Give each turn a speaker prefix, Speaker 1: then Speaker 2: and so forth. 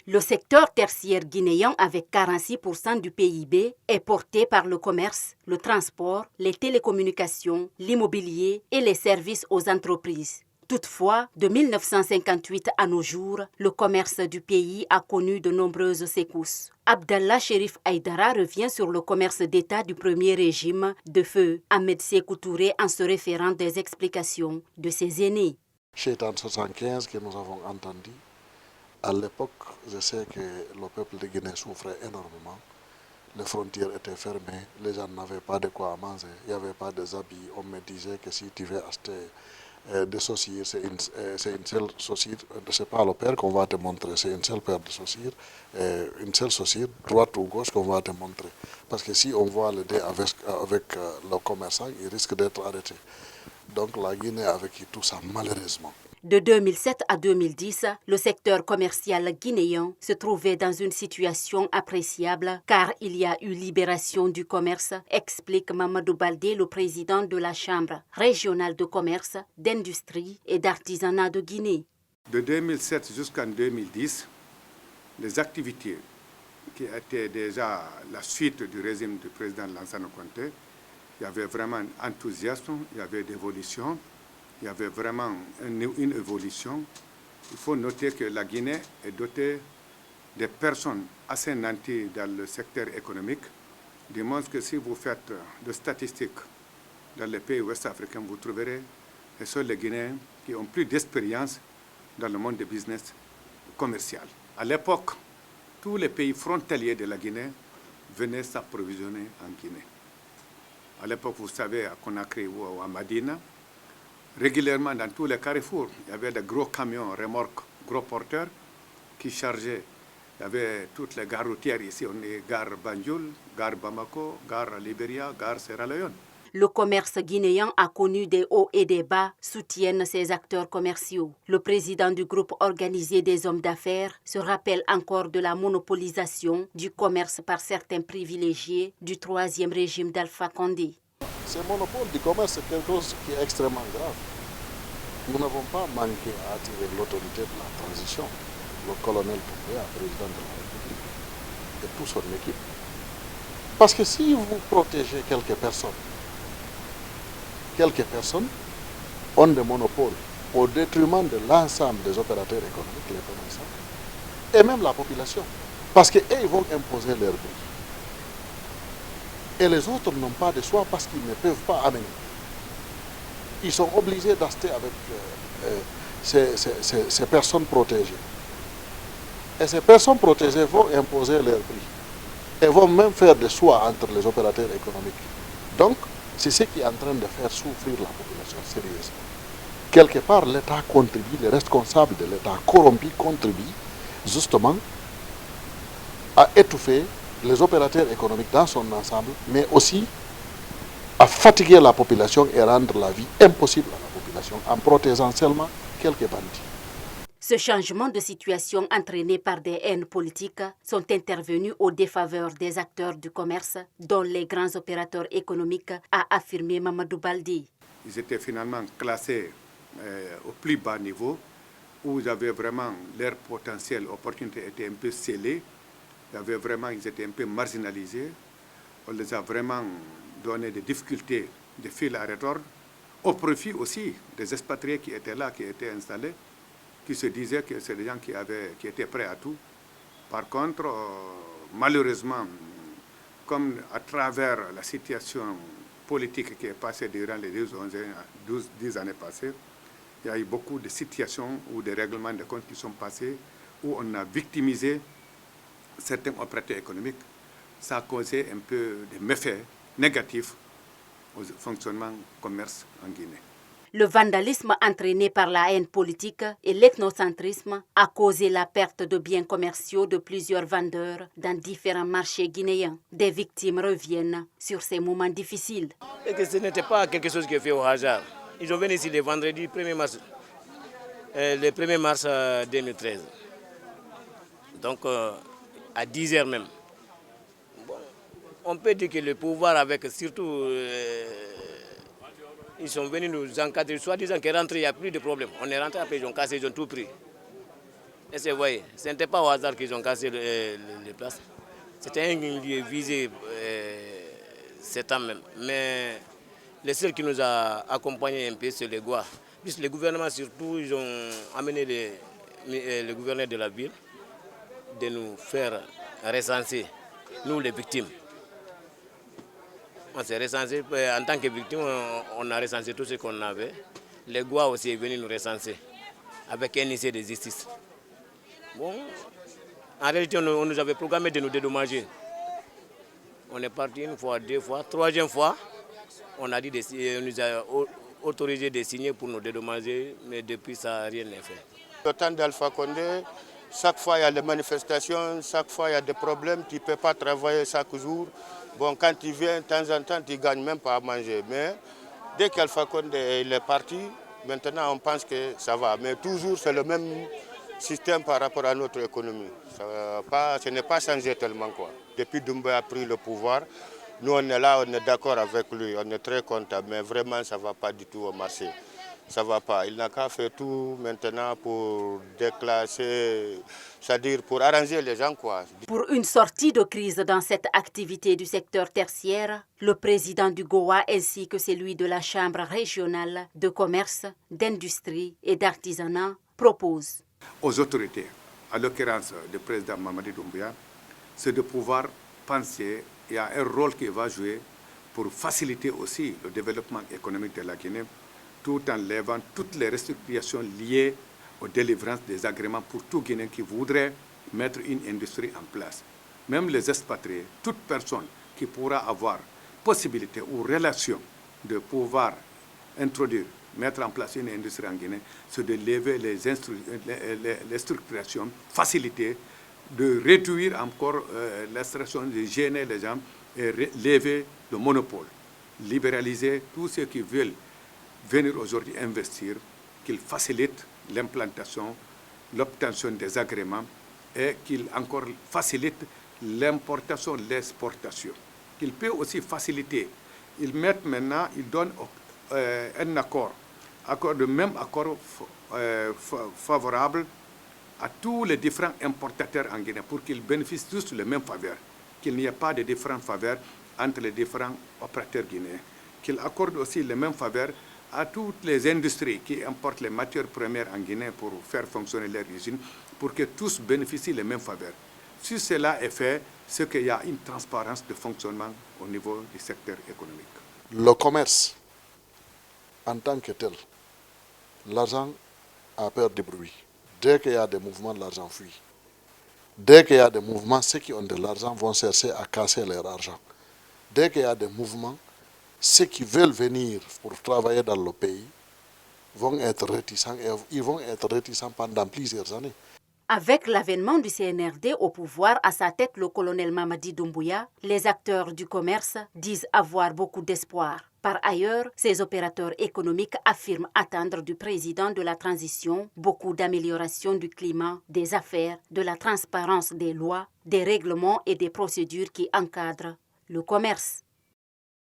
Speaker 1: Le secteur tertiaire guinéen, avec 46% du PIB, est porté par le commerce, le transport, les télécommunications, l'immobilier et les services aux entreprises. Toutefois, de 1958 à nos jours, le commerce du pays a connu de nombreuses secousses. Abdallah Chérif Aïdara revient sur le commerce d'État du premier régime de feu Ahmed Sékou Touré en se référant des explications de ses aînés.
Speaker 2: C'est en 1975 que nous avons entendu. À l'époque, je sais que le peuple de Guinée souffrait énormément. Les frontières étaient fermées, les gens n'avaient pas de quoi manger, il n'y avait pas de habits. On me disait que si tu veux acheter des chaussures, c'est une seule chaussure, c'est pas le père qu'on va te montrer, c'est une seule paire de chaussures, une seule chaussure, droite ou gauche qu'on va te montrer. Parce que si on voit le dé avec le commerçant, il risque d'être arrêté. Donc la Guinée a vécu tout ça malheureusement.
Speaker 1: De 2007 à 2010, le secteur commercial guinéen se trouvait dans une situation appréciable car il y a eu libération du commerce, explique Mamadou Baldé, le président de la Chambre régionale de commerce, d'industrie et d'artisanat de Guinée.
Speaker 3: De 2007 jusqu'en 2010, les activités qui étaient déjà la suite du régime du président Lansana Conté, il y avait vraiment un enthousiasme, il y avait des évolutions. Il y avait vraiment une évolution. Il faut noter que la Guinée est dotée de personnes assez nanties dans le secteur économique. Du moins que si vous faites des statistiques dans les pays ouest-africains, vous trouverez que ce sont les Guinéens qui ont plus d'expérience dans le monde du business commercial. À l'époque, tous les pays frontaliers de la Guinée venaient s'approvisionner en Guinée. À l'époque, vous savez, à Conakry ou à Madina, régulièrement, dans tous les carrefours, il y avait des gros camions, remorques, gros porteurs qui chargeaient. Il y avait toutes les gares routières ici. On est gare Banjul, gare Bamako, gare Libéria, gare Sierra Leone.
Speaker 1: Le commerce guinéen a connu des hauts et des bas, soutiennent ses acteurs commerciaux. Le président du groupe organisé des hommes d'affaires se rappelle encore de la monopolisation du commerce par certains privilégiés du troisième régime d'Alpha Condé.
Speaker 2: Ce monopole du commerce, c'est quelque chose qui est extrêmement grave. Nous n'avons pas manqué à attirer l'autorité de la transition, le colonel Doumbouya, président de la République, et toute son équipe. Parce que si vous protégez quelques personnes ont des monopoles au détriment de l'ensemble des opérateurs économiques, les commerçants, et même la population. Parce qu'eux, ils vont imposer leur prix. Et les autres n'ont pas de choix parce qu'ils ne peuvent pas amener. Ils sont obligés d'acheter avec ces personnes protégées. Et ces personnes protégées vont imposer leur prix. Et vont même faire des choix entre les opérateurs économiques. Donc, c'est ce qui est en train de faire souffrir la population sérieusement. Quelque part, l'État contribue, les responsables de l'État corrompus contribuent justement à étouffer les opérateurs économiques dans son ensemble, mais aussi à fatiguer la population et rendre la vie impossible à la population en protégeant seulement quelques bandits.
Speaker 1: Ce changement de situation entraîné par des haines politiques sont intervenus aux défaveurs des acteurs du commerce, dont les grands opérateurs économiques, a affirmé Mamadou Baldé.
Speaker 3: Ils étaient finalement classés au plus bas niveau, où ils avaient vraiment leur potentiel, opportunité était un peu scellée. Ils étaient un peu marginalisés. On les a vraiment donné des difficultés de fil à retordre, au profit aussi des expatriés qui étaient là, qui étaient installés, qui se disaient que c'est des gens qui étaient prêts à tout. Par contre, malheureusement, comme à travers la situation politique qui est passée durant les 10 années passées, il y a eu beaucoup de situations ou de règlements de comptes qui sont passés, où on a victimisé certains opérateurs économiques. Ça a causé un peu de méfaits négatifs au fonctionnement du commerce en Guinée.
Speaker 1: Le vandalisme entraîné par la haine politique et l'ethnocentrisme a causé la perte de biens commerciaux de plusieurs vendeurs dans différents marchés guinéens. Des victimes reviennent sur ces moments difficiles.
Speaker 4: Et que ce n'était pas quelque chose qui est fait au hasard. Ils ont venu ici le vendredi 1er mars 2013. Donc à 10h même. Bon, on peut dire que le pouvoir avec surtout... ils sont venus nous encadrer, soi-disant qu'est rentré, il n'y a plus de problème. On est rentré après, ils ont cassé, ils ont tout pris. Et c'est vrai, ce n'était pas au hasard qu'ils ont cassé les places. C'était un lieu visé cet an même. Mais le seul qui nous a accompagnés un peu, c'est les Gois. Puisque le gouvernement surtout, ils ont amené le gouverneur de la ville de nous faire recenser, nous les victimes. On s'est recensé, en tant que victime, on a recensé tout ce qu'on avait. Les Gois aussi est venu nous recenser avec un lycée de justice. Bon, en réalité, on nous avait programmé de nous dédommager. On est parti une fois, deux fois, troisième fois, on a dit on nous a autorisé de signer pour nous dédommager, mais depuis ça, rien n'est fait.
Speaker 5: Au temps d'Alpha Condé, chaque fois il y a des manifestations, chaque fois il y a des problèmes, tu ne peux pas travailler chaque jour. Bon, quand tu viens, de temps en temps, tu ne gagnes même pas à manger. Mais dès qu'Alpha Condé est parti, maintenant on pense que ça va. Mais toujours c'est le même système par rapport à notre économie. Ce n'est pas changé tellement, quoi. Depuis Doumbouya a pris le pouvoir, nous on est là, on est d'accord avec lui, on est très content, mais vraiment ça ne va pas du tout au marché. Ça ne va pas. Il n'a qu'à faire tout maintenant pour déclasser, c'est-à-dire pour arranger les gens, quoi.
Speaker 1: Pour une sortie de crise dans cette activité du secteur tertiaire, le président du GOA ainsi que celui de la Chambre régionale de commerce, d'industrie et d'artisanat proposent
Speaker 3: aux autorités, à l'occurrence du président Mamadi Doumbouya, c'est de pouvoir penser, il y a un rôle qu'il va jouer pour faciliter aussi le développement économique de la Guinée, tout en levant toutes les restrictions liées aux délivrances des agréments pour tout Guinéen qui voudrait mettre une industrie en place. Même les expatriés, toute personne qui pourra avoir possibilité ou relation de pouvoir introduire, mettre en place une industrie en Guinée, c'est de lever les structurations, faciliter, de réduire encore l'instruction, de gêner les gens et lever le monopole, libéraliser tous ceux qui veulent venir aujourd'hui investir, qu'ils facilitent l'implantation, l'obtention des agréments et qu'ils encore facilitent l'importation, l'exportation. Qu'ils peuvent aussi faciliter. Ils mettent maintenant, ils donnent un accord, le même accord favorable à tous les différents importateurs en Guinée pour qu'ils bénéficient tous les mêmes faveurs, qu'il n'y ait pas de différentes faveurs entre les différents opérateurs guinéens, qu'ils accordent aussi les mêmes faveurs à toutes les industries qui importent les matières premières en Guinée pour faire fonctionner leurs usines, pour que tous bénéficient les mêmes faveurs. Si cela est fait, c'est qu'il y a une transparence de fonctionnement au niveau du secteur économique.
Speaker 2: Le commerce, en tant que tel, l'argent a peur du bruit. Dès qu'il y a des mouvements, l'argent fuit. Dès qu'il y a des mouvements, ceux qui ont de l'argent vont chercher à casser leur argent. Dès qu'il y a des mouvements, ceux qui veulent venir pour travailler dans le pays vont être réticents et ils vont être réticents pendant plusieurs années.
Speaker 1: Avec l'avènement du CNRD au pouvoir, à sa tête le colonel Mamadi Doumbouya, les acteurs du commerce disent avoir beaucoup d'espoir. Par ailleurs, ces opérateurs économiques affirment attendre du président de la transition beaucoup d'amélioration du climat, des affaires, de la transparence des lois, des règlements et des procédures qui encadrent le commerce.